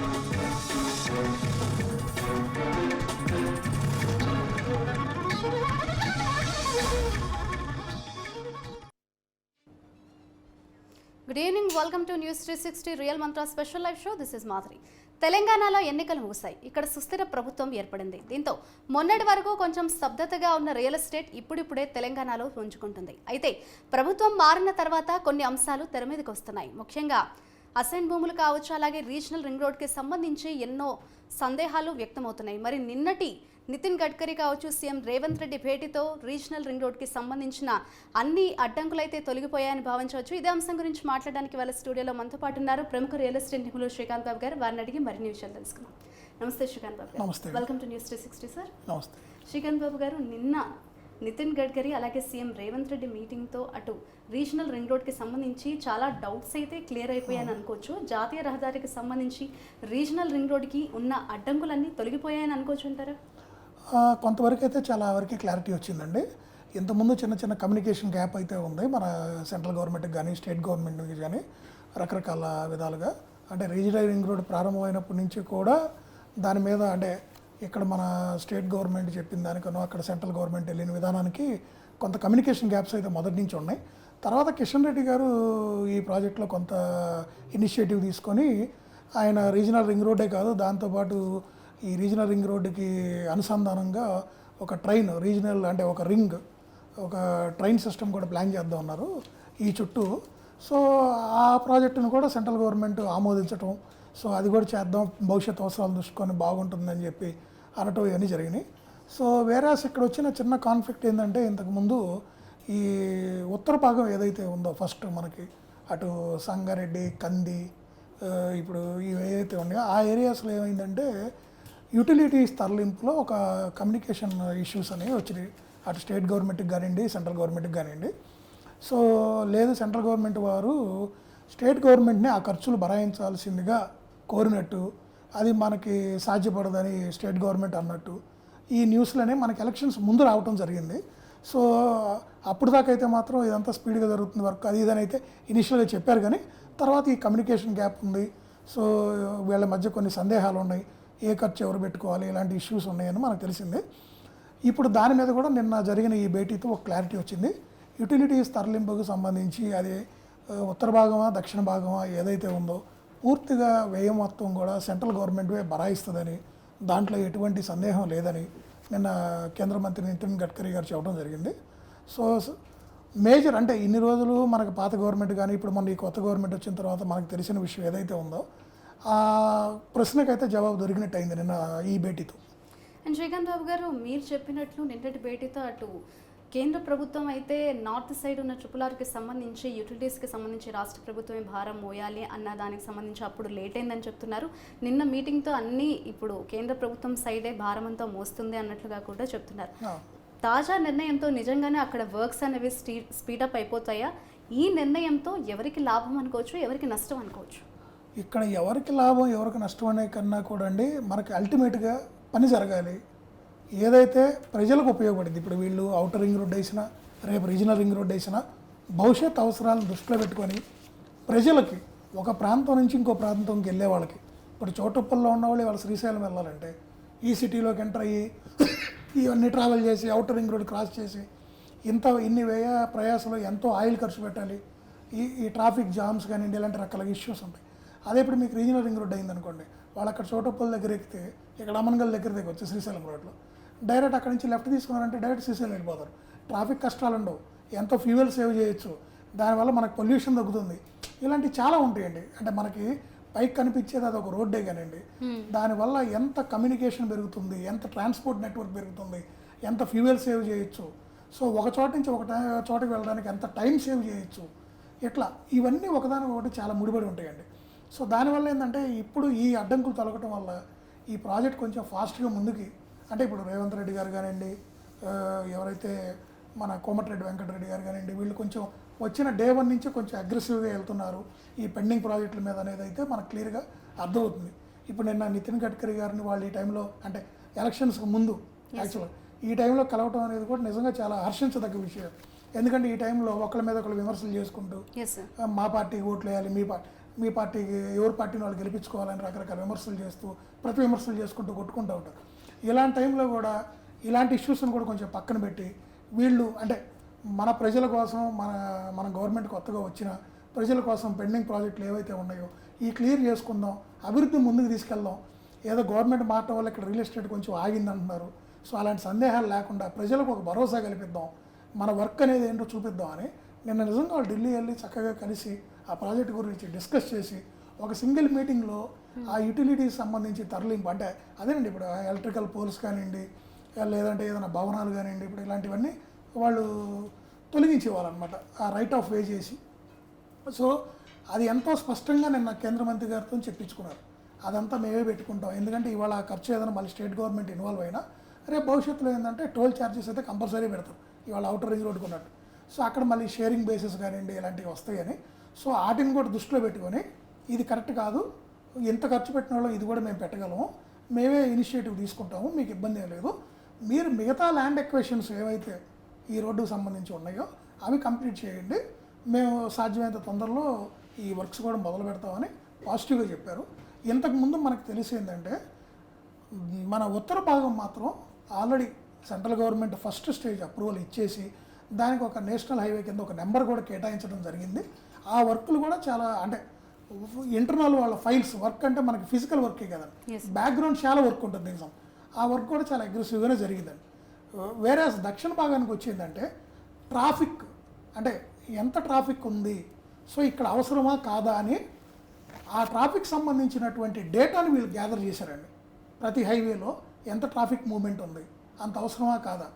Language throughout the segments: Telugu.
Good evening, welcome to News 360 Real Mantra Special Live Show. This is Madhuri. తెలంగాణలో ఎన్నికలు ముగిశాయి. ఇక్కడ సుస్థిర ప్రభుత్వం ఏర్పడింది. దీంతో మొన్నటి వరకు కొంచెం స్తబ్దతగా ఉన్న రియల్ ఎస్టేట్ ఇప్పుడిప్పుడే తెలంగాణలో పుంజుకుంటుంది. అయితే ప్రభుత్వం మారిన తర్వాత కొన్ని అంశాలు తెర మీదకి వస్తున్నాయి. ముఖ్యంగా అసైన్ భూములు కావచ్చు, అలాగే రీజనల్ రింగ్ రోడ్కి సంబంధించి ఎన్నో సందేహాలు వ్యక్తమవుతున్నాయి. మరి నిన్నటి నితిన్ గడ్కరీ కావచ్చు, సీఎం రేవంత్ రెడ్డి భేటీతో రీజనల్ రింగ్ రోడ్కి సంబంధించిన అన్ని అడ్డంకులైతే తొలగిపోయాయని భావించవచ్చు. ఇదే అంశం గురించి మాట్లాడడానికి వాళ్ళ స్టూడియోలో మనతో పాటు ఉన్నారు ప్రముఖ రియల్ ఎస్టేట్ నిపుణులు శ్రీకాంత్ బాబు గారు. వారిని అడిగి మరిన్ని విషయాలు తెలుసుకుందాం. నమస్తే శ్రీకాంత్ బాబు గారు, వెల్కమ్ టు న్యూస్ 360 సార్. నమస్తే శ్రీకాంత్ బాబు గారు, నిన్న నితిన్ గడ్కరీ అలాగే సీఎం రేవంత్ రెడ్డి మీటింగ్తో అటు రీజనల్ రింగ్ రోడ్కి సంబంధించి చాలా డౌట్స్ అయితే క్లియర్ అయిపోయాయని అనుకోవచ్చు. జాతీయ రహదారికి సంబంధించి రీజనల్ రింగ్ రోడ్కి ఉన్న అడ్డంకులన్నీ తొలగిపోయాయని అనుకోవచ్చు అంటారా? కొంతవరకు అయితే చాలా వరకు క్లారిటీ వచ్చిందండి. ఇంతకుముందు చిన్న చిన్న కమ్యూనికేషన్ గ్యాప్ అయితే ఉంది మన సెంట్రల్ గవర్నమెంట్కి కానీ స్టేట్ గవర్నమెంట్కి కానీ రకరకాల విధాలుగా. అంటే రీజనల్ రింగ్ రోడ్ ప్రారంభమైనప్పటి నుంచి కూడా దాని మీద అంటే ఇక్కడ మన స్టేట్ గవర్నమెంట్ చెప్పిన దానికనో అక్కడ సెంట్రల్ గవర్నమెంట్ వెళ్ళిన విధానానికి కొంత కమ్యూనికేషన్ గ్యాప్స్ అయితే మొదటి నుంచి ఉన్నాయి. తర్వాత కిషన్ రెడ్డి గారు ఈ ప్రాజెక్ట్లో కొంత ఇనిషియేటివ్ తీసుకొని ఆయన రీజనల్ రింగ్ రోడ్డే కాదు, దాంతోపాటు ఈ రీజనల్ రింగ్ రోడ్డుకి అనుసంధానంగా ఒక ట్రైన్ రీజనల్ అంటే ఒక రింగ్ ఒక ట్రైన్ సిస్టమ్ కూడా ప్లాన్ చేద్దాం ఉన్నారు ఈ చుట్టూ. సో ఆ ప్రాజెక్టును కూడా సెంట్రల్ గవర్నమెంట్ ఆమోదించడం, సో అది కూడా చేద్దాం భవిష్యత్ అవసరాలు చూసుకొని బాగుంటుందని చెప్పి అనటం ఇవన్నీ జరిగినాయి. సో వేరేస్ ఇక్కడ వచ్చిన చిన్న కాన్ఫ్లిక్ట్ ఏంటంటే, ఇంతకుముందు ఈ ఉత్తర భాగం ఏదైతే ఉందో ఫస్ట్ మనకి అటు సంగారెడ్డి కంది ఇప్పుడు ఇవి ఏదైతే ఉన్నాయో ఆ ఏరియాస్లో ఏమైందంటే యూటిలిటీస్ తరలింపులో ఒక కమ్యూనికేషన్ ఇష్యూస్ అనేవి వచ్చినాయి. అటు స్టేట్ గవర్నమెంట్కి కానివ్వండి సెంట్రల్ గవర్నమెంట్కి కానివ్వండి. సో లేదు సెంట్రల్ గవర్నమెంట్ వారు స్టేట్ గవర్నమెంట్ని ఆ ఖర్చులు భరాయించాల్సిందిగా కోరినట్టు, అది మనకి సాధ్యపడదని స్టేట్ గవర్నమెంట్ అన్నట్టు ఈ న్యూస్లోనే మనకి ఎలక్షన్స్ ముందు రావటం జరిగింది. సో అప్పుడు దాకా అయితే మాత్రం ఇదంతా స్పీడ్గా జరుగుతుంది వర్క్ అది ఇదని అయితే ఇనిషియల్గా చెప్పారు. కానీ తర్వాత ఈ కమ్యూనికేషన్ గ్యాప్ ఉంది. సో వీళ్ళ మధ్య కొన్ని సందేహాలు ఉన్నాయి, ఏ ఖర్చు ఎవరు పెట్టుకోవాలి, ఇలాంటి ఇష్యూస్ ఉన్నాయని మనకు తెలిసింది. ఇప్పుడు దాని మీద కూడా నిన్న జరిగిన ఈ భేటీతో ఒక క్లారిటీ వచ్చింది. యూటిలిటీస్ తరలింపుకు సంబంధించి అది ఉత్తర భాగమా దక్షిణ భాగమా ఏదైతే ఉందో పూర్తిగా వ్యయం మొత్తం కూడా సెంట్రల్ గవర్నమెంటే భరాయిస్తుందని, దాంట్లో ఎటువంటి సందేహం లేదని నిన్న కేంద్ర మంత్రి నితిన్ గడ్కరీ గారు చెప్పడం జరిగింది. సో మేజర్ అంటే ఇన్ని రోజులు మనకు పాత గవర్నమెంట్ కానీ ఇప్పుడు మన ఈ కొత్త గవర్నమెంట్ వచ్చిన తర్వాత మనకు తెలిసిన విషయం ఏదైతే ఉందో ఆ ప్రశ్నకైతే జవాబు దొరికినట్టు అయింది నిన్న ఈ భేటీతో. అండ్ శ్రీకాంత్ బాబు గారు, మీరు చెప్పినట్లు నిన్నటి భేటీతో అటు కేంద్ర ప్రభుత్వం అయితే నార్త్ సైడ్ ఉన్న ట్రిపుల్ సంబంధించి యూటిలిటీస్కి సంబంధించి రాష్ట్ర ప్రభుత్వమే భారం మోయాలి అన్న దానికి సంబంధించి అప్పుడు లేట్ అయిందని చెప్తున్నారు. నిన్న మీటింగ్తో అన్నీ ఇప్పుడు కేంద్ర ప్రభుత్వం సైడే భారం అంతా మోస్తుంది అన్నట్లుగా కూడా చెప్తున్నారు. తాజా నిర్ణయంతో నిజంగానే అక్కడ వర్క్స్ అనేవి స్పీడప్ అయిపోతాయా? ఈ నిర్ణయంతో ఎవరికి లాభం అనుకోవచ్చు, ఎవరికి నష్టం అనుకోవచ్చు? ఇక్కడ ఎవరికి లాభం ఎవరికి నష్టం అనే కన్నా కూడా అండి, మనకి అల్టిమేట్గా పని జరగాలి, ఏదైతే ప్రజలకు ఉపయోగపడింది. ఇప్పుడు వీళ్ళు అవుటర్ రింగ్ రోడ్ వేసినా రేపు రీజనల్ రింగ్ రోడ్ వేసినా భవిష్యత్ అవసరాలను దృష్టిలో పెట్టుకొని ప్రజలకి ఒక ప్రాంతం నుంచి ఇంకో ప్రాంతంకి వెళ్ళే వాళ్ళకి, ఇప్పుడు చోటుప్పల్లో ఉన్న వాళ్ళు వాళ్ళ శ్రీశైలం వెళ్ళాలంటే ఈ సిటీలోకి ఎంటర్ అయ్యి ఇవన్నీ ట్రావెల్ చేసి అవుటర్ రింగ్ రోడ్ క్రాస్ చేసి ఇన్ని వ్యయ ప్రయాసంలో ఎంతో ఆయిల్ ఖర్చు పెట్టాలి. ఈ ట్రాఫిక్ జామ్స్ కానివ్వండి ఇలాంటి రకాల ఇష్యూస్ ఉంటాయి. అదే ఇప్పుడు మీకు రీజనల్ రింగ్ రోడ్ అయిందనుకోండి, వాళ్ళు అక్కడ చోటుప్పల దగ్గర ఎక్కితే ఇక్కడ అమన్గల్ దగ్గర వచ్చి శ్రీశైలం రోడ్లో డైరెక్ట్ అక్కడి నుంచి లెఫ్ట్ తీసుకున్నారంటే డైరెక్ట్ శ్రీశైలం వెళ్ళిపోతారు. ట్రాఫిక్ కష్టాలు ఉండవు, ఎంతో ఫ్యూయల్ సేవ్ చేయొచ్చు, దానివల్ల మనకు పొల్యూషన్ తగ్గుతుంది. ఇలాంటివి చాలా ఉంటాయండి. అంటే మనకి పైకి కనిపించేది అది ఒక రోడ్డే కానివ్వండి, దానివల్ల ఎంత కమ్యూనికేషన్ పెరుగుతుంది, ఎంత ట్రాన్స్పోర్ట్ నెట్వర్క్ పెరుగుతుంది, ఎంత ఫ్యూయల్ సేవ్ చేయొచ్చు. సో ఒక చోట నుంచి ఒక చోటకి వెళ్ళడానికి ఎంత టైం సేవ్ చేయొచ్చు. ఇట్లా ఇవన్నీ ఒకదానికొకటి చాలా ముడిపడి ఉంటాయండి. సో దానివల్ల ఏంటంటే ఇప్పుడు ఈ అడ్డంకులు తొలగటం వల్ల ఈ ప్రాజెక్ట్ కొంచెం ఫాస్ట్గా ముందుకి, అంటే ఇప్పుడు రేవంత్ రెడ్డి గారు కానివ్వండి, ఎవరైతే మన కోమటిరెడ్డి వెంకటరెడ్డి గారు కానివ్వండి, వీళ్ళు కొంచెం వచ్చిన డే 1 నుంచి కొంచెం అగ్రెసివ్గా వెళ్తున్నారు ఈ పెండింగ్ ప్రాజెక్టుల మీద అనేది అయితే మనకు క్లియర్గా అర్థమవుతుంది. ఇప్పుడు నిన్న నితిన్ గడ్కరీ గారిని వాళ్ళు ఈ టైంలో అంటే ఎలక్షన్స్కి ముందు యాక్చువల్గా ఈ టైంలో కలవటం అనేది కూడా నిజంగా చాలా హర్షించదగ్గ విషయం. ఎందుకంటే ఈ టైంలో ఒకళ్ళ మీద ఒకళ్ళు విమర్శలు చేసుకుంటూ మా పార్టీకి ఓట్లు వేయాలి, మీ పార్టీ మీ పార్టీకి ఎవరి పార్టీని వాళ్ళు గెలిపించుకోవాలని రకరకాల విమర్శలు చేస్తూ ప్రతి విమర్శలు చేసుకుంటూ కొట్టుకుంటూ ఉంటారు. ఇలాంటి టైంలో కూడా ఇలాంటి ఇష్యూస్ని కూడా కొంచెం పక్కన పెట్టి వీళ్ళు అంటే మన ప్రజల కోసం మన గవర్నమెంట్ కొత్తగా వచ్చిన ప్రజల కోసం పెండింగ్ ప్రాజెక్టులు ఏవైతే ఉన్నాయో ఈ క్లియర్ చేసుకుందాం, అభివృద్ధి ముందుకు తీసుకెళ్దాం. ఏదో గవర్నమెంట్ మాట వల్ల ఇక్కడ రియల్ ఎస్టేట్ కొంచెం ఆగిందంటున్నారు. సో అలాంటి సందేహాలు లేకుండా ప్రజలకు ఒక భరోసా కల్పిద్దాం, మన వర్క్ అనేది ఏంటో చూపిద్దాం అని నిన్న నిజంగా వాళ్ళు ఢిల్లీ వెళ్ళి చక్కగా కలిసి ఆ ప్రాజెక్ట్ గురించి డిస్కస్ చేసి ఒక సింగిల్ మీటింగ్లో ఆ యూటిలిటీస్ సంబంధించి తరలింపు అంటే అదేనండి ఇప్పుడు ఎలక్ట్రికల్ పోల్స్ కానివ్వండి లేదంటే ఏదైనా భవనాలు కానివ్వండి ఇప్పుడు ఇలాంటివన్నీ వాళ్ళు తొలగించేవాళ్ళనమాట ఆ రైట్ ఆఫ్ వే చేసి. సో అది ఎంతో స్పష్టంగా నిన్న కేంద్ర మంత్రి గారితో చెప్పించుకున్నారు. అదంతా మేమే పెట్టుకుంటాం, ఎందుకంటే ఇవాళ ఆ ఖర్చు ఏదైనా మళ్ళీ స్టేట్ గవర్నమెంట్ ఇన్వాల్వ్ అయినా రేపు భవిష్యత్తులో ఏంటంటే టోల్ ఛార్జెస్ అయితే కంపల్సరీ పెడతారు ఇవాళ అవుటర్ రింగ్ రోడ్డుకు ఉన్నట్టు. సో అక్కడ మళ్ళీ షేరింగ్ బేసిస్ కానివ్వండి ఇలాంటివి వస్తాయని సో వాటిని కూడా దృష్టిలో పెట్టుకొని ఇది కరెక్ట్ కాదు, ఎంత ఖర్చు పెట్టిన వాళ్ళు ఇది కూడా మేము పెట్టగలము, మేమే ఇనిషియేటివ్ తీసుకుంటాము, మీకు ఇబ్బంది ఏం లేదు, మీరు మిగతా ల్యాండ్ ఎక్వేషన్స్ ఏవైతే ఈ రోడ్డుకు సంబంధించి ఉన్నాయో అవి కంప్లీట్ చేయండి, మేము సాధ్యమైనంత తొందరలో ఈ వర్క్స్ కూడా మొదలు పెడతామని పాజిటివ్గా చెప్పారు. ఇంతకుముందు మనకు తెలిసిందంటే మన ఉత్తర భాగం మాత్రం already central government first stage approval ఇచ్చేసి దానికి ఒక నేషనల్ హైవే కింద ఒక నెంబర్ కూడా కేటాయించడం జరిగింది. ఆ వర్క్లు కూడా చాలా అంటే ఇంటర్నల్ వాళ్ళ ఫైల్స్ వర్క్ అంటే మనకి ఫిజికల్ వర్కే కదండి, బ్యాక్గ్రౌండ్ చాలా వర్క్ ఉంటుంది నిజం. ఆ వర్క్ కూడా చాలా అగ్రెసివ్గానే జరిగిందండి. వేరే దక్షిణ భాగానికి వచ్చిందంటే ట్రాఫిక్ అంటే ఎంత ట్రాఫిక్ ఉంది, సో ఇక్కడ అవసరమా కాదా అని ఆ ట్రాఫిక్ సంబంధించినటువంటి డేటాని వీళ్ళు గ్యాదర్ చేశారండి. ప్రతి హైవేలో ఎంత ట్రాఫిక్ మూవ్మెంట్ ఉంది, అంత అవసరమా కాదా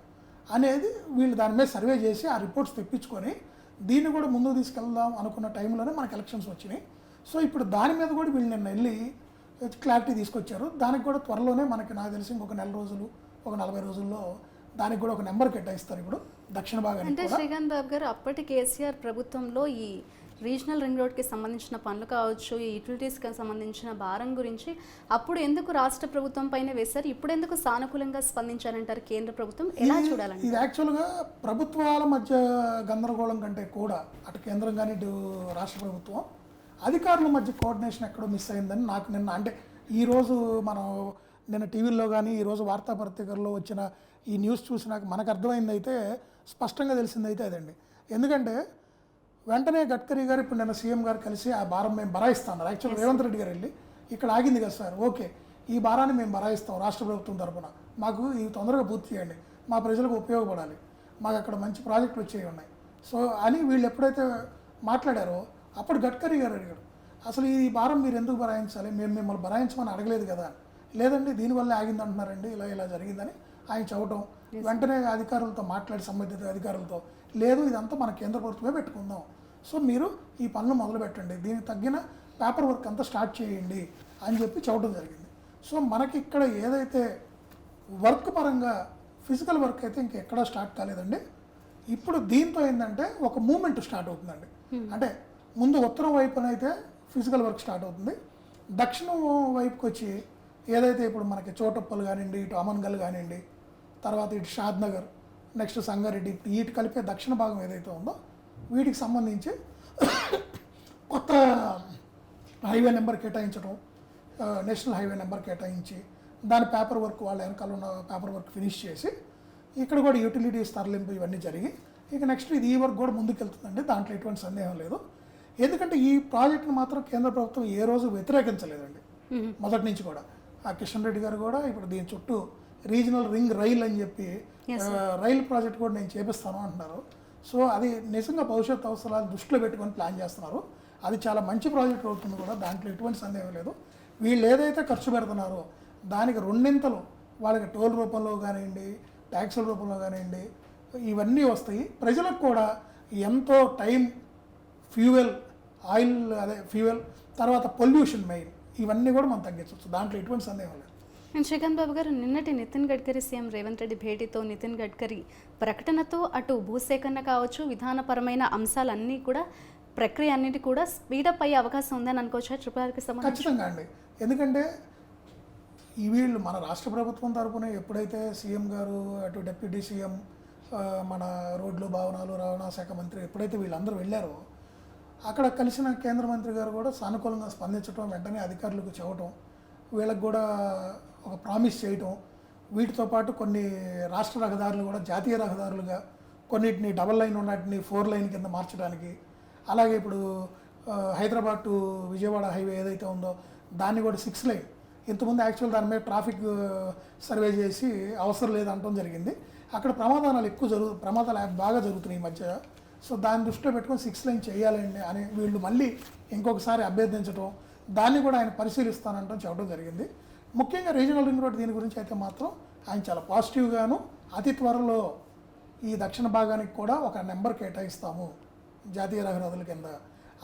అనేది వీళ్ళు దాని మీద సర్వే చేసి ఆ రిపోర్ట్స్ తెప్పించుకొని దీన్ని కూడా ముందుకు తీసుకెళ్దాం అనుకున్న టైంలోనే మనకు ఎలక్షన్స్ వచ్చినాయి. సో ఇప్పుడు దాని మీద కూడా వీళ్ళు నిన్న వెళ్ళి క్లారిటీ తీసుకొచ్చారు. దానికి కూడా త్వరలోనే మనకి నాకు తెలిసి ఇంకొక 4 రోజులు ఒక 40 రోజుల్లో దానికి కూడా ఒక నెంబర్ కేటాయిస్తారు ఇప్పుడు దక్షిణ భాగానికి. అంటే శ్రీకాంత్ బాబు గారు అప్పటి కేసీఆర్ ప్రభుత్వంలో ఈ రీజనల్ రింగ్ రోడ్కి సంబంధించిన పనులు కావచ్చు, ఈ యూటిలిటీస్కి సంబంధించిన భారం గురించి అప్పుడు ఎందుకు రాష్ట్ర ప్రభుత్వం పైన వేశారు, ఇప్పుడు ఎందుకు సానుకూలంగా స్పందించారంటారు కేంద్ర ప్రభుత్వం, ఎలా చూడాలండి? ఇది యాక్చువల్గా ప్రభుత్వాల మధ్య గందరగోళం కంటే కూడా అటు కేంద్రం కానీ ఇటు రాష్ట్ర ప్రభుత్వం అధికారుల మధ్య కోఆర్డినేషన్ ఎక్కడో మిస్ అయిందని నాకు నిన్న అంటే ఈరోజు మనం నిన్న టీవీల్లో కానీ ఈరోజు వార్తాపత్రికల్లో వచ్చిన ఈ న్యూస్ చూసినాక మనకు అర్థమైంది అయితే స్పష్టంగా తెలిసింది అయితే అదండి. ఎందుకంటే వెంటనే గడ్కరీ గారు ఇప్పుడు నిన్న సీఎం గారు కలిసి ఆ భారం మేము బరాయిస్తాం యాక్చువల్గా రేవంత్ రెడ్డి గారు వెళ్ళి ఇక్కడ ఆగింది కదా సార్, ఓకే ఈ భారాన్ని మేము బరాయిస్తాం రాష్ట్ర ప్రభుత్వం తరఫున, మాకు ఇవి తొందరగా పూర్తి చేయండి, మా ప్రజలకు ఉపయోగపడాలి, మాకు అక్కడ మంచి ప్రాజెక్టులు వచ్చేవి ఉన్నాయి. సో అని వీళ్ళు ఎప్పుడైతే మాట్లాడారో అప్పుడు గడ్కరీ గారు అడిగారు అసలు ఈ భారం మీరు ఎందుకు బరాయించాలి, మేము మిమ్మల్ని బరాయించమని అడగలేదు కదా, లేదండి దీనివల్లే ఆగింది అంటున్నారండి, ఇలా జరిగిందని ఆయన చెప్పడం. వెంటనే అధికారులతో మాట్లాడి సంబంధిత అధికారులతో లేదు ఇదంతా మన కేంద్ర ప్రభుత్వమే పెట్టుకుందాం, సో మీరు ఈ పనులు మొదలు పెట్టండి, దీనికి తగ్గిన పేపర్ వర్క్ అంతా స్టార్ట్ చేయండి అని చెప్పి చెప్పడం జరిగింది. సో మనకి ఇక్కడ ఏదైతే వర్క్ పరంగా ఫిజికల్ వర్క్ అయితే ఇంకెక్కడా స్టార్ట్ కాలేదండి. ఇప్పుడు దీంతో ఏంటంటే ఒక మూమెంట్ స్టార్ట్ అవుతుందండి. అంటే ముందు ఉత్తరం వైపునైతే ఫిజికల్ వర్క్ స్టార్ట్ అవుతుంది, దక్షిణం వైపుకి వచ్చి ఏదైతే ఇప్పుడు మనకి చోటప్పలు కానివ్వండి, ఇటు అమన్గల్ కానివ్వండి, తర్వాత ఇటు షాద్నగర్, నెక్స్ట్ సంగారెడ్డి, వీటి కలిపే దక్షిణ భాగం ఏదైతే ఉందో వీటికి సంబంధించి కొత్త హైవే నెంబర్ కేటాయించడం, నేషనల్ హైవే నెంబర్ కేటాయించి దాని పేపర్ వర్క్ వాళ్ళ వెనకాల ఉన్న పేపర్ వర్క్ ఫినిష్ చేసి ఇక్కడ కూడా యూటిలిటీస్ తరలింపు ఇవన్నీ జరిగి ఇక నెక్స్ట్ ఇది ఈ వర్క్ కూడా ముందుకెళ్తుందండి, దాంట్లో ఎటువంటి సందేహం లేదు. ఎందుకంటే ఈ ప్రాజెక్ట్ని మాత్రం కేంద్ర ప్రభుత్వం ఏ రోజు వ్యతిరేకించలేదండి మొదటి నుంచి కూడా. ఆ కిషన్ రెడ్డి గారు కూడా ఇప్పుడు దీని చుట్టూ రీజనల్ రింగ్ రైల్ అని చెప్పి రైల్ ప్రాజెక్ట్ కూడా నేను చేపిస్తాను అంటున్నారు. సో అది నిజంగా భవిష్యత్ అవసరాలు దృష్టిలో పెట్టుకొని ప్లాన్ చేస్తున్నారు. అది చాలా మంచి ప్రాజెక్ట్ అవుతుంది కూడా, దాంట్లో ఎటువంటి సందేహం లేదు. వీళ్ళు ఏదైతే ఖర్చు పెడుతున్నారో దానికి 2 వాళ్ళకి టోల్ రూపంలో కానివ్వండి, ట్యాక్సుల రూపంలో కానివ్వండి ఇవన్నీ వస్తాయి. ప్రజలకు కూడా ఎంతో టైం, ఫ్యూయల్, ఆయిల్ ఫ్యూయల్, తర్వాత పొల్యూషన్ మెయిన్ ఇవన్నీ కూడా మనం తగ్గించవచ్చు, దాంట్లో ఎటువంటి సందేహం లేదు. శ్రీకాంత్ బాబు గారు నిన్నటి నితిన్ గడ్కరీ సీఎం రేవంత్ రెడ్డి భేటీతో నితిన్ గడ్కరీ ప్రకటనతో అటు భూసేకరణ కావచ్చు, విధానపరమైన అంశాలన్నీ కూడా ప్రక్రియ అన్నిటి కూడా స్పీడప్ అయ్యే అవకాశం ఉందని అనుకోవచ్చా ట్రిపుల్ సంబంధించి? ఖచ్చితంగా అండి. ఎందుకంటే వీళ్ళు మన రాష్ట్ర ప్రభుత్వం తరపున ఎప్పుడైతే సీఎం గారు అటు డిప్యూటీ సీఎం మన రోడ్లు, భవనాలు, రవాణా శాఖ మంత్రి ఎప్పుడైతే వీళ్ళందరూ వెళ్ళారో అక్కడ కలిసిన కేంద్ర మంత్రి గారు కూడా సానుకూలంగా స్పందించడం, వెంటనే అధికారులకు చెప్పటం, వీళ్ళకి కూడా ఒక ప్రామిస్ చేయటం, వీటితో పాటు కొన్ని రాష్ట్ర రహదారులు కూడా జాతీయ రహదారులుగా కొన్నిటిని డబల్ లైన్ ఉన్నటిని 4 లైన్ కింద మార్చడానికి, అలాగే ఇప్పుడు హైదరాబాద్ టు విజయవాడ హైవే ఏదైతే ఉందో దాన్ని కూడా 6 లైన్, ఇంతకుముందు యాక్చువల్ దాని మీద ట్రాఫిక్ సర్వే చేసి అవసరం లేదంటం జరిగింది. అక్కడ ప్రమాదాలు బాగా జరుగుతున్నాయి ఈ మధ్య. సో దాన్ని దృష్టిలో పెట్టుకొని 6 లైన్ చేయాలండి అని వీళ్ళు మళ్ళీ ఇంకొకసారి అభ్యర్థించడం, దాన్ని కూడా ఆయన పరిశీలిస్తానంటం చెప్పడం జరిగింది. ముఖ్యంగా రీజనల్ రింగ్ రోడ్ దీని గురించి అయితే మాత్రం ఆయన చాలా పాజిటివ్గాను, అతి త్వరలో ఈ దక్షిణ భాగానికి కూడా ఒక నెంబర్ కేటాయిస్తాము జాతీయ రహదారుల కింద,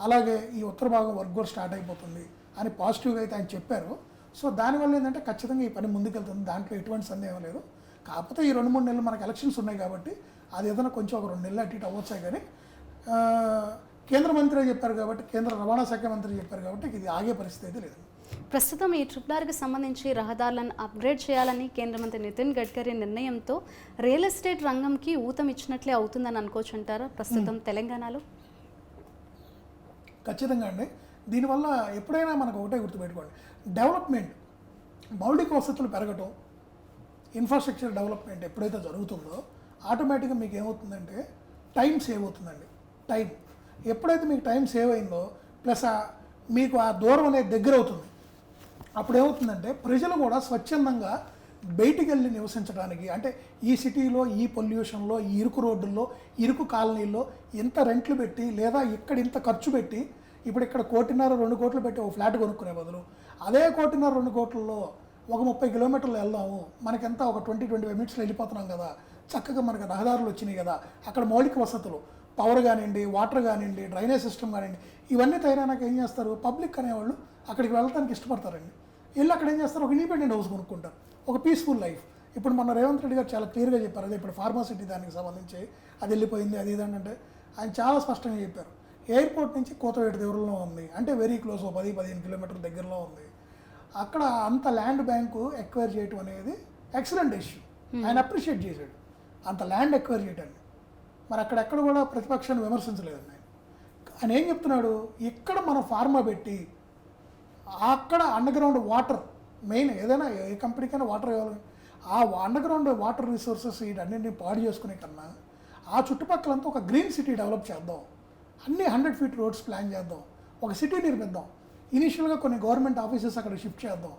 అలాగే ఈ ఉత్తర భాగం వర్క్ కూడా స్టార్ట్ అయిపోతుంది అని పాజిటివ్గా అయితే ఆయన చెప్పారు. సో దానివల్ల ఏంటంటే ఖచ్చితంగా ఈ పని ముందుకెళ్తుంది, దాంట్లో ఎటువంటి సందేహం లేదు. కాకపోతే ఈ 2-3 నెలలు మనకు ఎలక్షన్స్ ఉన్నాయి కాబట్టి అది ఏదైనా కొంచెం ఒక 2 నెలలు అటు ఇటు అవ్వచ్చాయి. కానీ కేంద్ర మంత్రి చెప్పారు కాబట్టి, కేంద్ర రవాణా శాఖ మంత్రి చెప్పారు కాబట్టి ఇది ఆగే పరిస్థితి అయితే లేదు. ప్రస్తుతం ఈ RRRకి సంబంధించి రహదారులను అప్గ్రేడ్ చేయాలని కేంద్ర మంత్రి నితిన్ గడ్కరీ నిర్ణయంతో రియల్ ఎస్టేట్ రంగంకి ఊతం ఇచ్చినట్లే అవుతుందని అనుకోవచ్చు అంటారా ప్రస్తుతం తెలంగాణలో? ఖచ్చితంగా అండి. దీనివల్ల ఎప్పుడైనా మనకు ఒకటే గుర్తుపెట్టుకోండి, డెవలప్మెంట్, మౌలిక వసతులు పెరగటం, ఇన్ఫ్రాస్ట్రక్చర్ డెవలప్మెంట్ ఎప్పుడైతే జరుగుతుందో ఆటోమేటిక్గా మీకు ఏమవుతుందంటే టైం సేవ్ అవుతుందండి. టైం ఎప్పుడైతే మీకు టైం సేవ్ అయిందో ప్లస్ మీకు ఆ దూరం అనేది దగ్గర అవుతుంది, అప్పుడు ఏమవుతుందంటే ప్రజలు కూడా స్వచ్ఛందంగా బయటికి వెళ్ళి నివసించడానికి, అంటే ఈ సిటీలో ఈ పొల్యూషన్లో, ఈ ఇరుకు రోడ్డుల్లో, ఇరుకు కాలనీల్లో ఇంత రెంట్లు పెట్టి లేదా ఇక్కడ ఇంత ఖర్చు పెట్టి, ఇప్పుడు ఇక్కడ 1.5-2 కోట్లు పెట్టి ఒక ఫ్లాట్ కొనుక్కునే బదులు అదే 1.5-2 కోట్లలో ఒక 30 కిలోమీటర్లు వెళ్దాము, మనకెంత ఒక 20-25 మినిట్స్లో వెళ్ళిపోతున్నాం కదా, చక్కగా మనకు రహదారులు వచ్చినాయి కదా, అక్కడ మౌలిక వసతులు పవర్ కానివ్వండి, వాటర్ కానివ్వండి, డ్రైనేజ్ సిస్టమ్ కానివ్వండి, ఇవన్నీ తయారైనాక ఏం చేస్తారు, పబ్లిక్ అనేవాళ్ళు అక్కడికి వెళ్ళడానికి ఇష్టపడతారండి. వెళ్ళి అక్కడ ఏం చేస్తారు, ఒక ఇండిపెండెంట్ హౌస్ కొనుక్కుంటారు, ఒక పీస్ఫుల్ లైఫ్. ఇప్పుడు మన రేవంత్ రెడ్డి గారు చాలా క్లియర్గా చెప్పారు, అదే ఇప్పుడు ఫార్మాసిటీ దానికి సంబంధించి అది వెళ్ళిపోయింది అది ఇదంటే ఆయన చాలా స్పష్టంగా చెప్పారు. ఎయిర్పోర్ట్ నుంచి కోతవేట దగ్గరలో ఉంది, అంటే వెరీ క్లోజ్, 10-15 కిలోమీటర్ల దగ్గరలో ఉంది. అక్కడ అంత ల్యాండ్ బ్యాంకు ఎక్వైర్ చేయడం అనేది ఎక్సలెంట్ ఇష్యూ, ఆయన అప్రిషియేట్ చేశాడు అంత ల్యాండ్ ఎక్వైర్ చేయడాన్ని. మరి అక్కడెక్కడ కూడా ప్రతిపక్షాన్ని విమర్శించలేదండి ఆయన ఏం చెప్తున్నాడు, ఇక్కడ మనం ఫార్మా పెట్టి అక్కడ అండర్గ్రౌండ్ వాటర్, మెయిన్ ఏదైనా ఏ కంపెనీకైనా వాటర్ ఇవ్వాలి, ఆ అండర్గ్రౌండ్ వాటర్ రిసోర్సెస్ వీటన్నింటినీ పాడు చేసుకునే కన్నా ఆ చుట్టుపక్కలంతా ఒక గ్రీన్ సిటీ డెవలప్ చేద్దాం, అన్ని 100 ఫీట్ రోడ్స్ ప్లాన్ చేద్దాం, ఒక సిటీ నిర్మిద్దాం, ఇనీషియల్గా కొన్ని గవర్నమెంట్ ఆఫీసెస్ అక్కడ షిఫ్ట్ చేద్దాం,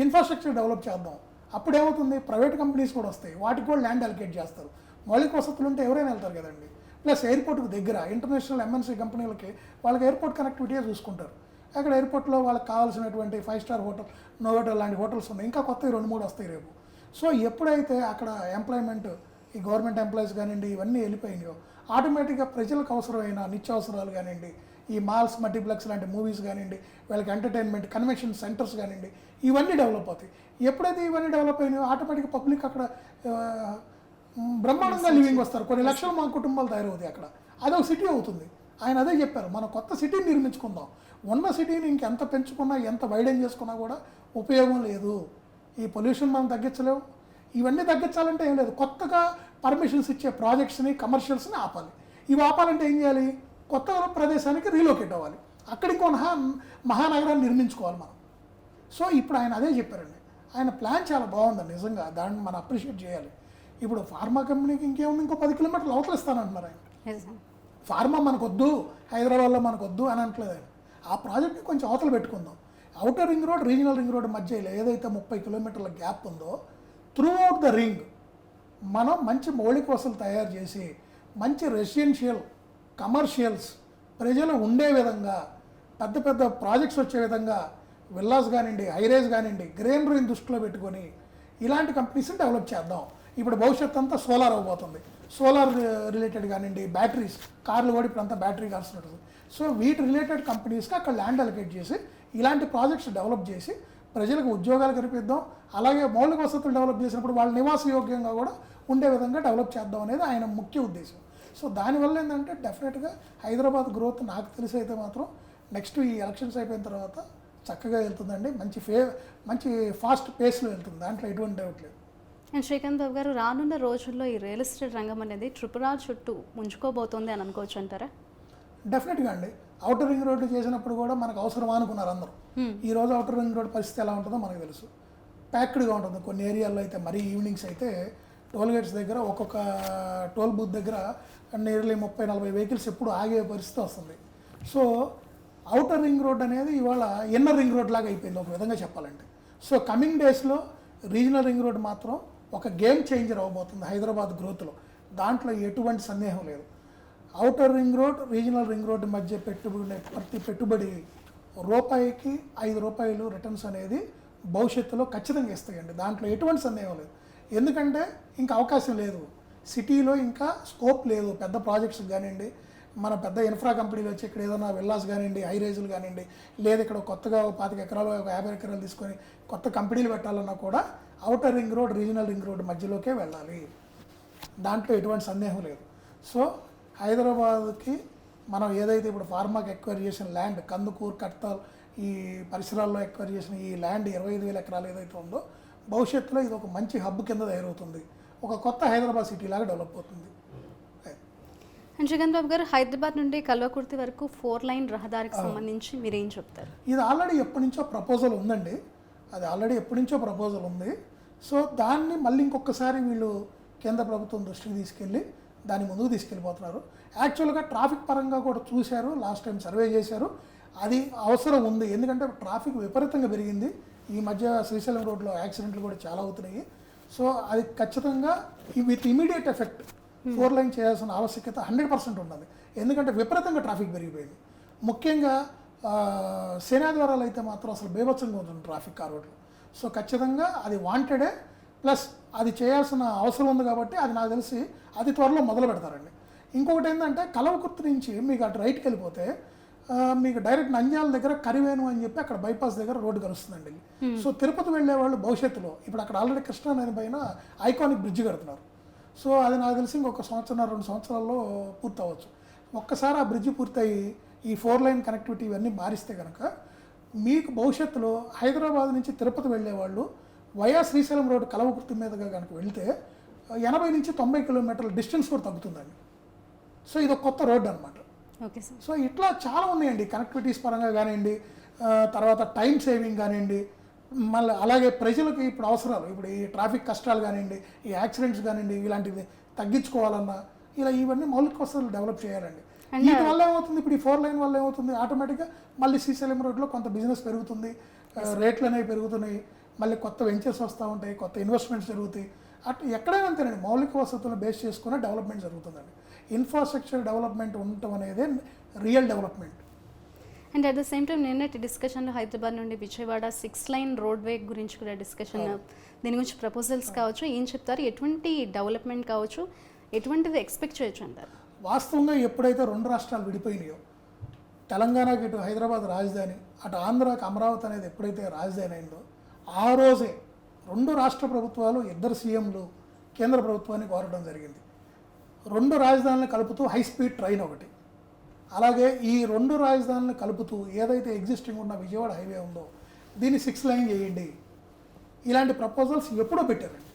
ఇన్ఫ్రాస్ట్రక్చర్ డెవలప్ చేద్దాం. అప్పుడు ఏమవుతుంది, ప్రైవేట్ కంపెనీస్ కూడా వస్తాయి, వాటికి కూడా ల్యాండ్ అలొకేట్ చేస్తారు, మౌలిక వసతులు ఉంటే ఎవరైనా వెళ్తారు కదండి. ప్లస్ ఎయిర్పోర్ట్కి దగ్గర ఇంటర్నేషనల్ MNC కంపెనీలకి వాళ్ళకి ఎయిర్పోర్ట్ కనెక్టివిటీయే చూసుకుంటారు. అక్కడ ఎయిర్పోర్ట్లో వాళ్ళకి కావాల్సినటువంటి 5 స్టార్ హోటల్, నోవోటల్ లాంటి హోటల్స్ ఉన్నాయి, ఇంకా కొత్తవి 2-3 వస్తాయి రేపు. సో ఎప్పుడైతే అక్కడ ఎంప్లాయ్మెంట్, ఈ గవర్నమెంట్ ఎంప్లాయీస్ కానివ్వండి ఇవన్నీ వెళ్ళిపోయినాయో ఆటోమేటిక్గా ప్రజలకు అవసరమైన నిత్యావసరాలు కానివ్వండి, ఈ మాల్స్, మల్టీప్లెక్స్ లాంటి మూవీస్ కానివ్వండి, వాళ్ళకి ఎంటర్టైన్మెంట్, కన్వెన్షన్ సెంటర్స్ కానివ్వండి, ఇవన్నీ డెవలప్ అవుతాయి. ఎప్పుడైతే ఇవన్నీ డెవలప్ అయినాయో ఆటోమేటిక్గా పబ్లిక్ అక్కడ బ్రహ్మాండంగా లివింగ్ వస్తారు, కొన్ని లక్షల మా కుటుంబాలు తయారవుతాయి అక్కడ, అదొక సిటీ అవుతుంది. ఆయన అదే చెప్పారు, మనం కొత్త సిటీని నిర్మించుకుందాం, ఉన్న సిటీని ఇంకెంత పెంచుకున్నా ఎంత వైడెన్ చేసుకున్నా కూడా ఉపయోగం లేదు, ఈ పొల్యూషన్ మనం తగ్గించలేము. ఇవన్నీ తగ్గించాలంటే ఏం లేదు, కొత్తగా పర్మిషన్స్ ఇచ్చే ప్రాజెక్ట్స్ని, కమర్షియల్స్ని ఆపాలి. ఇవి ఆపాలంటే ఏం చేయాలి, కొత్త ప్రదేశానికి రీలొకేట్ అవ్వాలి, అక్కడికి ఇంకో మహానగరాన్ని నిర్మించుకోవాలి మనం. సో ఇప్పుడు ఆయన అదే చెప్పారండి, ఆయన ప్లాన్ చాలా బాగుందండి నిజంగా, దాన్ని మనం అప్రిషియేట్ చేయాలి. ఇప్పుడు ఫార్మా కంపెనీకి ఇంకేముంది, ఇంకో 10 కిలోమీటర్లు అవతల ఇస్తానంటున్నారు ఆయన. ఫార్మా మనకొద్దు, హైదరాబాద్లో మనకొద్దు అని అనట్లేదు ఆయన, ఆ ప్రాజెక్ట్ని కొంచెం అవతల పెట్టుకుందాం. Outer ring road, regional ring road మధ్య ఏదైతే 30 కిలోమీటర్ల గ్యాప్ ఉందో త్రూ అవుట్ ద రింగ్ మనం మంచి మౌలిక వసతులు తయారు చేసి, మంచి రెసిడెన్షియల్, కమర్షియల్స్ ప్రజలు ఉండే విధంగా, పెద్ద పెద్ద ప్రాజెక్ట్స్ వచ్చే విధంగా, విల్లాస్ కానివ్వండి, హైరేజ్ కానివ్వండి, గ్రీనరీని దృష్టిలో పెట్టుకొని ఇలాంటి కంపెనీస్ని డెవలప్ చేద్దాం. ఇప్పుడు భవిష్యత్తు అంతా సోలార్ అవబోతుంది, సోలార్ రిలేటెడ్ కానివ్వండి, బ్యాటరీస్, కార్లు కూడా ఇప్పుడు అంతా బ్యాటరీ కార్స్ ఉంటుంది. సో వీటి రిలేటెడ్ కంపెనీస్కి అక్కడ ల్యాండ్ అలొకేట్ చేసి ఇలాంటి ప్రాజెక్ట్స్ డెవలప్ చేసి ప్రజలకు ఉద్యోగాలు కల్పిద్దాం, అలాగే మౌలిక వసతులు డెవలప్ చేసినప్పుడు వాళ్ళ నివాసయోగ్యంగా కూడా ఉండే విధంగా డెవలప్ చేద్దాం అనేది ఆయన ముఖ్య ఉద్దేశం. సో దానివల్ల ఏంటంటే డెఫినెట్గా హైదరాబాద్ గ్రోత్ నాకు తెలిసి అయితే మాత్రం నెక్స్ట్ ఈ ఎలక్షన్స్ అయిపోయిన తర్వాత చక్కగా వెళ్తుందండి, మంచి ఫాస్ట్ పేస్లో వెళ్తుంది, దాంట్లో ఎటువంటి డౌట్ లేదు. అండ్ శ్రీకాంత్ బాబు గారు, రానున్న రోజుల్లో ఈ రియల్ ఎస్టేట్ రంగం అనేది RRR చుట్టూ ముంచుకోబోతోంది అని అనుకోవచ్చు అంటారా? డెఫినెట్గా అండి. అవుటర్ రింగ్ రోడ్డు చేసినప్పుడు కూడా మనకు అవసరమా అనుకున్నారు అందరూ. ఈ రోజు అవుటర్ రింగ్ రోడ్ పరిస్థితి ఎలా ఉంటుందో మనకు తెలుసు. ప్యాక్డ్గా ఉంటుంది. కొన్ని ఏరియాల్లో అయితే మరీ ఈవినింగ్స్ అయితే టోల్ గేట్స్ దగ్గర ఒక్కొక్క టోల్ బూత్ దగ్గర నియర్లీ 30-40 వెహికల్స్ ఎప్పుడు ఆగే పరిస్థితి వస్తుంది. సో అవుటర్ రింగ్ రోడ్ అనేది ఇవాళ ఇన్నర్ రింగ్ రోడ్ లాగా అయిపోయింది ఒక విధంగా చెప్పాలంటే. సో కమింగ్ డేస్లో రీజనల్ రింగ్ రోడ్ మాత్రం ఒక గేమ్ చేంజర్ అవ్వబోతుంది హైదరాబాద్ గ్రోత్లో. దాంట్లో ఎటువంటి సందేహం లేదు. Outer ring road, regional ring road మధ్య ప్రతి పెట్టుబడి రూపాయికి ₹5 రిటర్న్స్ అనేది భవిష్యత్తులో ఖచ్చితంగా ఇస్తాయండి. దాంట్లో ఎటువంటి సందేహం లేదు. ఎందుకంటే ఇంకా అవకాశం లేదు. సిటీలో ఇంకా స్కోప్ లేదు పెద్ద ప్రాజెక్ట్స్ కానివ్వండి, మన పెద్ద ఇన్ఫ్రా కంపెనీలు వచ్చి ఇక్కడ ఏదైనా విల్లాస్ కానివ్వండి, హై రైజులు కానివ్వండి, లేదా ఇక్కడ కొత్తగా 25 ఎకరాలు 50 ఎకరాలు తీసుకొని కొత్త కంపెనీలు పెట్టాలన్నా కూడా outer ring road, regional ring road మధ్యలోకే వెళ్ళాలి. దాంట్లో ఎటువంటి సందేహం లేదు. సో హైదరాబాద్కి మనం ఏదైతే ఇప్పుడు ఫార్మాకి ఎక్వైర్ చేసిన ల్యాండ్, కందుకూరు, కట్తాల్ ఈ పరిసరాల్లో ఎక్వైర్ చేసిన ఈ ల్యాండ్ 25,000 ఎకరాలు ఏదైతే ఉందో భవిష్యత్తులో ఇది ఒక మంచి హబ్ కింద తయారవుతుంది. ఒక కొత్త హైదరాబాద్ సిటీ లాగా డెవలప్ అవుతుంది. అండ్ జగన్ బాబు గారు, హైదరాబాద్ నుండి కల్వకుర్తి వరకు 4 లైన్ రహదారికి సంబంధించి మీరు ఏం చెప్తారు? ఇది ఆల్రెడీ ఎప్పటి నుంచో ప్రపోజల్ ఉందండి. అది ఆల్రెడీ ఎప్పటి నుంచో ప్రపోజల్ ఉంది. సో దాన్ని మళ్ళీ ఇంకొకసారి వీళ్ళు కేంద్ర ప్రభుత్వం దృష్టికి తీసుకెళ్ళి దాన్ని ముందుకు తీసుకెళ్ళిపోతున్నారు. యాక్చువల్గా ట్రాఫిక్ పరంగా కూడా చూశారు, లాస్ట్ టైం సర్వే చేశారు. అది అవసరం ఉంది. ఎందుకంటే ట్రాఫిక్ విపరీతంగా పెరిగింది. ఈ మధ్య శ్రీశైలం రోడ్లో యాక్సిడెంట్లు కూడా చాలా అవుతున్నాయి. సో అది ఖచ్చితంగా విత్ ఇమీడియట్ ఎఫెక్ట్ 4 లైన్ చేయాల్సిన ఆవశ్యకత 100% ఉన్నది. ఎందుకంటే విపరీతంగా ట్రాఫిక్ పెరిగిపోయింది. ముఖ్యంగా సేనాద్వారాలు అయితే మాత్రం అసలు బీభత్సంగా ఉంటుంది ట్రాఫిక్ ఆ రోడ్లు. సో ఖచ్చితంగా అది వాంటెడే, ప్లస్ అది చేయాల్సిన అవసరం ఉంది కాబట్టి అది నాకు తెలిసి అది త్వరలో మొదలు పెడతారండి. ఇంకొకటి ఏంటంటే కల్వకుర్తి నుంచి మీకు అటు రైట్కి వెళ్ళిపోతే మీకు డైరెక్ట్ నంద్యాల దగ్గర కరివేను అని చెప్పి అక్కడ బైపాస్ దగ్గర రోడ్డు కలుస్తుందండి. సో తిరుపతి వెళ్ళే వాళ్ళు భవిష్యత్తులో ఇప్పుడు అక్కడ ఆల్రెడీ కృష్ణా నది పైన ఐకానిక్ బ్రిడ్జ్ కడుతున్నారు. సో అది నాకు తెలిసి ఇంకొక 1-2 సంవత్సరాల్లో పూర్తవచ్చు. ఒక్కసారి ఆ బ్రిడ్జ్ పూర్తయి ఈ 4 లైన్ కనెక్టివిటీ ఇవన్నీ మారిస్తే కనుక మీకు భవిష్యత్తులో హైదరాబాద్ నుంచి తిరుపతి వెళ్ళే వాళ్ళు వయా శ్రీశైలం రోడ్డు కల్వకుర్తి మీదుగా కనుక వెళ్తే 80-90 కిలోమీటర్ల డిస్టెన్స్ కూడా తగ్గుతుందండి. సో ఇది ఒక కొత్త రోడ్డు అనమాట. Okay sir. సో ఇట్లా చాలా ఉన్నాయండి కనెక్టివిటీస్ పరంగా కానివ్వండి, తర్వాత టైం సేవింగ్ కానివ్వండి, మళ్ళీ అలాగే ప్రజలకి ఇప్పుడు అవసరాలు, ఇప్పుడు ఈ ట్రాఫిక్ కష్టాలు కానివ్వండి, ఈ యాక్సిడెంట్స్ కానివ్వండి, ఇలాంటివి తగ్గించుకోవాలన్నా ఇవన్నీ మౌలిక వసతులు డెవలప్ చేయాలండి. వీటి వల్ల ఏమవుతుంది, ఇప్పుడు ఈ 4 లైన్ వల్ల ఏమవుతుంది, ఆటోమేటిక్గా మళ్ళీ శ్రీశైలం రోడ్లో కొంత బిజినెస్ పెరుగుతుంది, రేట్లు అనేవి పెరుగుతున్నాయి, మళ్ళీ కొత్త వెంచర్స్ వస్తూ ఉంటాయి, కొత్త ఇన్వెస్ట్మెంట్స్ జరుగుతాయి. అటు ఎక్కడైనా అంతేనండి, మౌలిక వసతులను బేస్ చేసుకునే డెవలప్మెంట్ జరుగుతుందండి. ఇన్ఫ్రాస్ట్రక్చర్ డెవలప్మెంట్ ఉండటం అనేది real development. And at the same time నిన్నటి డిస్కషన్లో హైదరాబాద్ నుండి విజయవాడ 6 లైన్ రోడ్ వే గురించి కూడా డిస్కషన్, దీని గురించి ప్రపోజల్స్ కావచ్చు, ఏం చెప్తారు, ఎటువంటి డెవలప్మెంట్ కావచ్చు, ఎటువంటిది ఎక్స్పెక్ట్ చేయొచ్చు అంటారు? వాస్తవంగా ఎప్పుడైతే 2 రాష్ట్రాలు విడిపోయినాయో, తెలంగాణకి ఇటు హైదరాబాద్ రాజధాని, అటు ఆంధ్రాకి అమరావతి అనేది ఎప్పుడైతే రాజధాని అయిందో ఆ రోజే 2 రాష్ట్ర ప్రభుత్వాలు, 2 సీఎంలు కేంద్ర ప్రభుత్వాన్ని కోరడం జరిగింది. 2 రాజధానులను కలుపుతూ హై స్పీడ్ ట్రైన్ ఒకటి, అలాగే ఈ 2 రాజధానులను కలుపుతూ ఏదైతే ఎగ్జిస్టింగ్ ఉన్న విజయవాడ హైవే ఉందో దీన్ని 6 లైన్ చేయండి. ఇలాంటి ప్రపోజల్స్ ఎప్పుడో పెట్టారండి.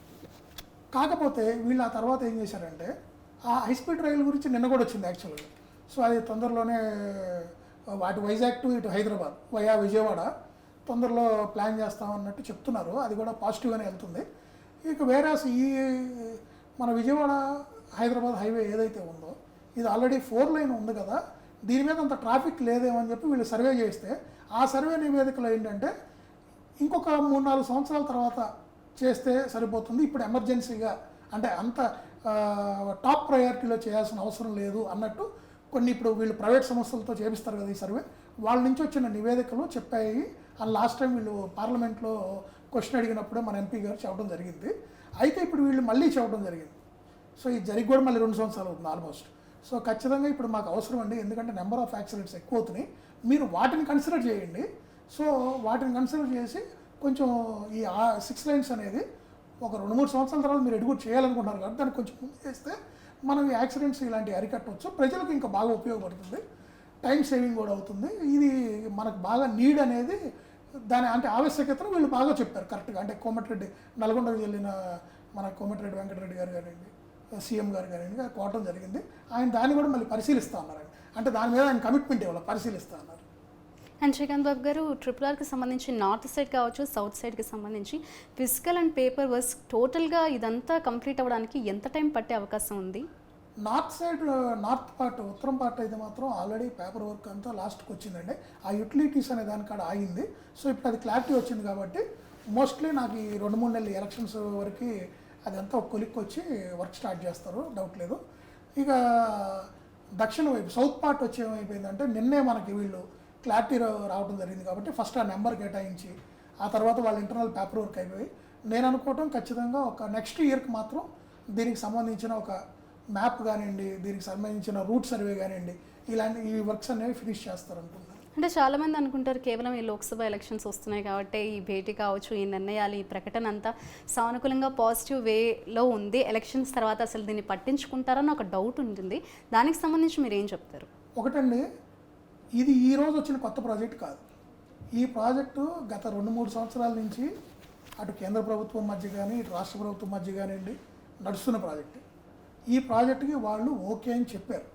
కాకపోతే వీళ్ళు ఆ తర్వాత ఏం చేశారంటే ఆ హై స్పీడ్ రైలు గురించి నిన్న కూడా వచ్చింది యాక్చువల్గా. సో అది తొందరలోనే అటు వైజాగ్ టు ఇటు హైదరాబాద్ వయా విజయవాడ తొందరలో ప్లాన్ చేస్తామన్నట్టు చెప్తున్నారు. అది కూడా పాజిటివ్గానే వెళ్తుంది. ఇక వేరే ఈ మన విజయవాడ హైదరాబాద్ హైవే ఏదైతే ఉందో ఇది ఆల్రెడీ 4 లైన్ ఉంది కదా, దీని మీద అంత ట్రాఫిక్ లేదేమో అని చెప్పి వీళ్ళు సర్వే చేస్తే ఆ సర్వే నివేదికలో ఏంటంటే ఇంకొక 3-4 సంవత్సరాల తర్వాత చేస్తే సరిపోతుంది, ఇప్పుడు ఎమర్జెన్సీగా అంటే అంత టాప్ ప్రయారిటీలో చేయాల్సిన అవసరం లేదు అన్నట్టు కొన్ని ఇప్పుడు వీళ్ళు ప్రైవేట్ సంస్థలతో చేపిస్తారు కదా ఈ సర్వే, వాళ్ళ నుంచి వచ్చిన నివేదికలు చెప్పాయి. అని లాస్ట్ టైం వీళ్ళు పార్లమెంట్లో క్వశ్చన్ అడిగినప్పుడే మన ఎంపీ గారు చెప్పడం జరిగింది. అయితే ఇప్పుడు వీళ్ళు మళ్ళీ చెప్పడం జరిగింది. సో ఇది జరిగి కూడా మళ్ళీ 2 సంవత్సరాలు అవుతుంది ఆల్మోస్ట్. సో ఖచ్చితంగా ఇప్పుడు మాకు అవసరం అండి, ఎందుకంటే నెంబర్ ఆఫ్ యాక్సిడెంట్స్ ఎక్కువ అవుతున్నాయి, మీరు వాటిని కన్సిడర్ చేయండి. సో వాటిని కన్సిడర్ చేసి కొంచెం ఈ 6 లైన్స్ అనేది ఒక 2-3 సంవత్సరాల తర్వాత మీరు ఎడుగుడు చేయాలనుకుంటున్నారు కాబట్టి దాన్ని కొంచెం ముందు చేస్తే మనం ఈ యాక్సిడెంట్స్ ఇలాంటివి అరికట్టవచ్చు, ప్రజలకు ఇంకా బాగా ఉపయోగపడుతుంది, టైం సేవింగ్ కూడా అవుతుంది. ఇది మనకు బాగా నీడ్ అనేది దాని అంటే ఆవశ్యకతను వీళ్ళు బాగా చెప్పారు కరెక్ట్గా. అంటే కోమటిరెడ్డి నల్గొండకు వెళ్ళిన మన కోమటిరెడ్డి వెంకటరెడ్డి గారు కానివ్వండి, సీఎం గారు కానివ్వండి కోవటం జరిగింది. ఆయన దాన్ని కూడా మళ్ళీ పరిశీలిస్తూ ఉన్నారండి. అంటే దాని మీద ఆయన కమిట్మెంట్ ఇవ్వాలి, పరిశీలిస్తా అన్నారు. అండ్ శ్రీకాంత్ బాబు గారు, RRRకి సంబంధించి నార్త్ సైడ్ కావచ్చు, సౌత్ సైడ్కి సంబంధించి ఫిజికల్ అండ్ పేపర్ వర్క్స్ టోటల్గా ఇదంతా కంప్లీట్ అవ్వడానికి ఎంత టైం పట్టే అవకాశం ఉంది? నార్త్ సైడ్, నార్త్ పార్ట్, ఉత్తరం పార్ట్ అయితే మాత్రం ఆల్రెడీ పేపర్ వర్క్ అంతా లాస్ట్కి వచ్చిందండి. ఆ యూటిలిటీస్ అనే దానికాడ ఆగింది. సో ఇప్పుడు అది క్లారిటీ వచ్చింది కాబట్టి మోస్ట్లీ నాకు ఈ 2-3 నెలలు ఎలక్షన్స్ వరకు అదంతా ఒక కొలిక్కి వచ్చి వర్క్ స్టార్ట్ చేస్తారు, డౌట్ లేదు. ఇక దక్షిణ వైపు సౌత్ పార్ట్ వచ్చి ఏమైపోయిందంటే నిన్నే మనకి వీళ్ళు క్లారిటీ రావడం జరిగింది కాబట్టి ఫస్ట్ ఆ నెంబర్ కేటాయించి ఆ తర్వాత వాళ్ళ ఇంటర్నల్ పేపర్ వర్క్ అయిపోయి నేను అనుకోవటం ఖచ్చితంగా ఒక నెక్స్ట్ ఇయర్కి మాత్రం దీనికి సంబంధించిన ఒక మ్యాప్ కానివ్వండి, దీనికి సంబంధించిన రూట్ సర్వే కానివ్వండి, ఇలాంటి ఈ వర్క్స్ అనేవి ఫినిష్ చేస్తారు అనుకుంటున్నాను. అంటే చాలామంది అనుకుంటారు కేవలం ఈ లోక్సభ ఎలక్షన్స్ వస్తున్నాయి కాబట్టి ఈ భేటీ కావచ్చు, ఈ నిర్ణయాలు, ఈ ప్రకటన అంతా సానుకూలంగా పాజిటివ్ వేలో ఉంది, ఎలక్షన్స్ తర్వాత అసలు దీన్ని పట్టించుకుంటారని ఒక డౌట్ ఉంటుంది. దానికి సంబంధించి మీరు ఏం చెప్తారు? ఒకటండి, ఇది ఈ రోజు వచ్చిన కొత్త ప్రాజెక్ట్ కాదు. ఈ ప్రాజెక్టు గత 2-3 సంవత్సరాల నుంచి అటు కేంద్ర ప్రభుత్వం మధ్య కానీ ఇటు రాష్ట్ర ప్రభుత్వం మధ్య కానివ్వండి నడుస్తున్న ప్రాజెక్టు. ఈ ప్రాజెక్టుకి వాళ్ళు ఓకే అని చెప్పారు.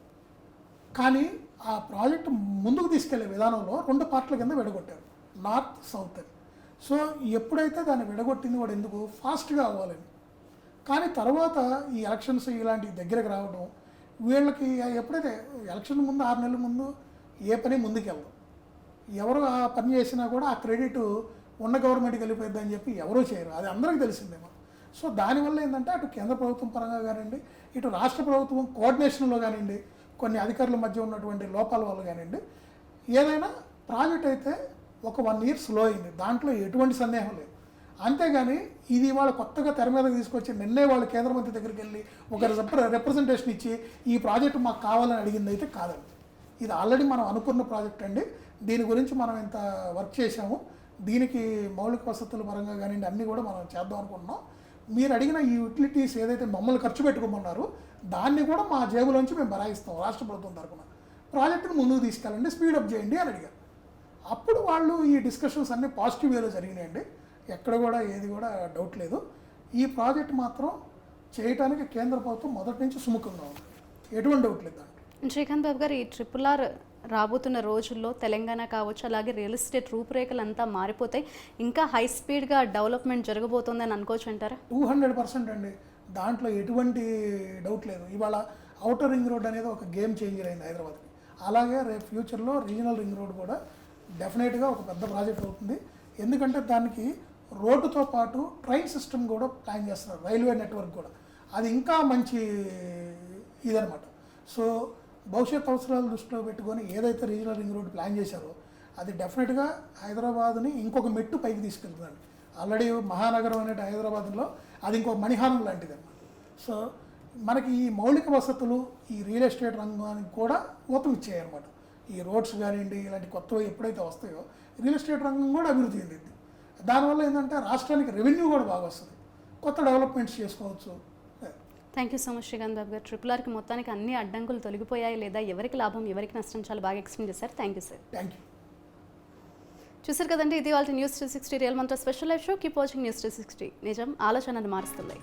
కానీ ఆ ప్రాజెక్టు ముందుకు తీసుకెళ్లే విధానంలో 2 పార్ట్ల కింద విడగొట్టారు, నార్త్ సౌత్ అని. సో ఎప్పుడైతే దాన్ని విడగొట్టింది కూడా ఎందుకు ఫాస్ట్గా అవ్వాలని. కానీ తర్వాత ఈ ఎలక్షన్స్ ఇలాంటి దగ్గరకు రావడం, వీళ్ళకి ఎప్పుడైతే ఎలక్షన్ ముందు 6 నెలల ముందు ఏ పని ముందుకెళ్ళదు, ఎవరు ఆ పని చేసినా కూడా ఆ క్రెడిట్ ఉన్న గవర్నమెంట్కి వెళ్ళిపోద్దని చెప్పి ఎవరూ చేయరు, అది అందరికీ తెలిసిందేమో. సో దానివల్ల ఏంటంటే అటు కేంద్ర ప్రభుత్వం పరంగా కానివ్వండి, ఇటు రాష్ట్ర ప్రభుత్వం కోఆర్డినేషన్లో కానివ్వండి, కొన్ని అధికారుల మధ్య ఉన్నటువంటి లోపాల వల్ల కానివ్వండి, ఏదైనా ప్రాజెక్ట్ అయితే ఒక 1 year స్లో అయింది, దాంట్లో ఎటువంటి సందేహం లేదు. అంతేగాని ఇది వాళ్ళ కొత్తగా తెర మీదకి తీసుకొచ్చి నిన్నే వాళ్ళు కేంద్ర మంత్రి దగ్గరికి వెళ్ళి ఒక రిప్రజెంటేషన్ ఇచ్చి ఈ ప్రాజెక్టు మాకు కావాలని అడిగింది అయితే కాదండి. ఇది ఆల్రెడీ మనం అనుకున్న ప్రాజెక్ట్ అండి. దీని గురించి మనం ఇంత వర్క్ చేసాము, దీనికి మౌలిక వసతుల పరంగా కానివ్వండి అన్నీ కూడా మనం చేద్దాం అనుకుంటున్నాం. మీరు అడిగిన ఈ యూటిలిటీస్ ఏదైతే మమ్మల్ని ఖర్చు పెట్టుకోమన్నారో దాన్ని కూడా మా జేబులోంచి మేము బరాయిస్తాం రాష్ట్ర ప్రభుత్వం తరఫున, ప్రాజెక్టును ముందుకు తీసుకెళ్ళండి, స్పీడప్ చేయండి అని అడిగారు. అప్పుడు వాళ్ళు ఈ డిస్కషన్స్ అన్నీ పాజిటివ్ వేలో జరిగినాయండి, ఎక్కడ కూడా ఏది కూడా డౌట్ లేదు. ఈ ప్రాజెక్ట్ మాత్రం చేయడానికి కేంద్ర ప్రభుత్వం మొదటి నుంచి సుముఖంగా ఉంది, ఎటువంటి డౌట్ లేదు. శ్రీకాంత్ బాబు గారు, ఈ RRR రాబోతున్న రోజుల్లో తెలంగాణ కావచ్చు, అలాగే రియల్ ఎస్టేట్ రూపురేఖలు అంతా మారిపోతాయి, ఇంకా హై స్పీడ్గా డెవలప్మెంట్ జరగబోతుందని అనుకోవచ్చు అంటారా? 200% అండి, దాంట్లో ఎటువంటి డౌట్ లేదు. ఇవాళ ఔటర్ రింగ్ రోడ్ అనేది ఒక గేమ్ చేంజర్ అయింది హైదరాబాద్కి. అలాగే రేపు ఫ్యూచర్లో రీజనల్ రింగ్ రోడ్ కూడా డెఫినెట్గా ఒక పెద్ద ప్రాజెక్ట్ అవుతుంది. ఎందుకంటే దానికి రోడ్డుతో పాటు ట్రైన్ సిస్టమ్ కూడా ప్లాన్ చేస్తున్నారు, రైల్వే నెట్వర్క్ కూడా. అది ఇంకా మంచి ఇదనమాట. సో భవిష్యత్ అవసరాలు దృష్టిలో పెట్టుకొని ఏదైతే రీజనల్ రింగ్ రోడ్ ప్లాన్ చేశారో అది డెఫినెట్గా హైదరాబాద్ని ఇంకొక మెట్టు పైకి తీసుకెళ్తుందండి. ఆల్రెడీ మహానగరం అనే హైదరాబాద్లో అది ఇంకొక మణిహారం లాంటిది అనమాట. సో మనకి ఈ మౌలిక వసతులు ఈ రియల్ ఎస్టేట్ రంగానికి కూడా ఊతం ఇచ్చాయన్నమాట. ఈ రోడ్స్ కానివ్వండి ఇలాంటి కొత్తవి ఎప్పుడైతే వస్తాయో రియల్ ఎస్టేట్ రంగం కూడా అభివృద్ధి చెందింది. దానివల్ల ఏంటంటే రాష్ట్రానికి రెవెన్యూ కూడా బాగా వస్తుంది, కొత్త డెవలప్మెంట్స్ చేసుకోవచ్చు. Thank you so much Srikanth Babu garu. RRRకి మొత్తానికి అన్ని అడ్డంకులు తొలగిపోయాయి లేదా ఎవరికి లాభం ఎవరికి నష్టం చాలా బాగా ఎక్స్ప్లెయిన్ చేశారు. Thank you sir. Thank you. చూసారు కదండి, ఇది వాళ్ళ News 360 రియల్ మంత్ర special live show. Keep watching News 360. నిజం ఆలోచనను మారుస్తుంది.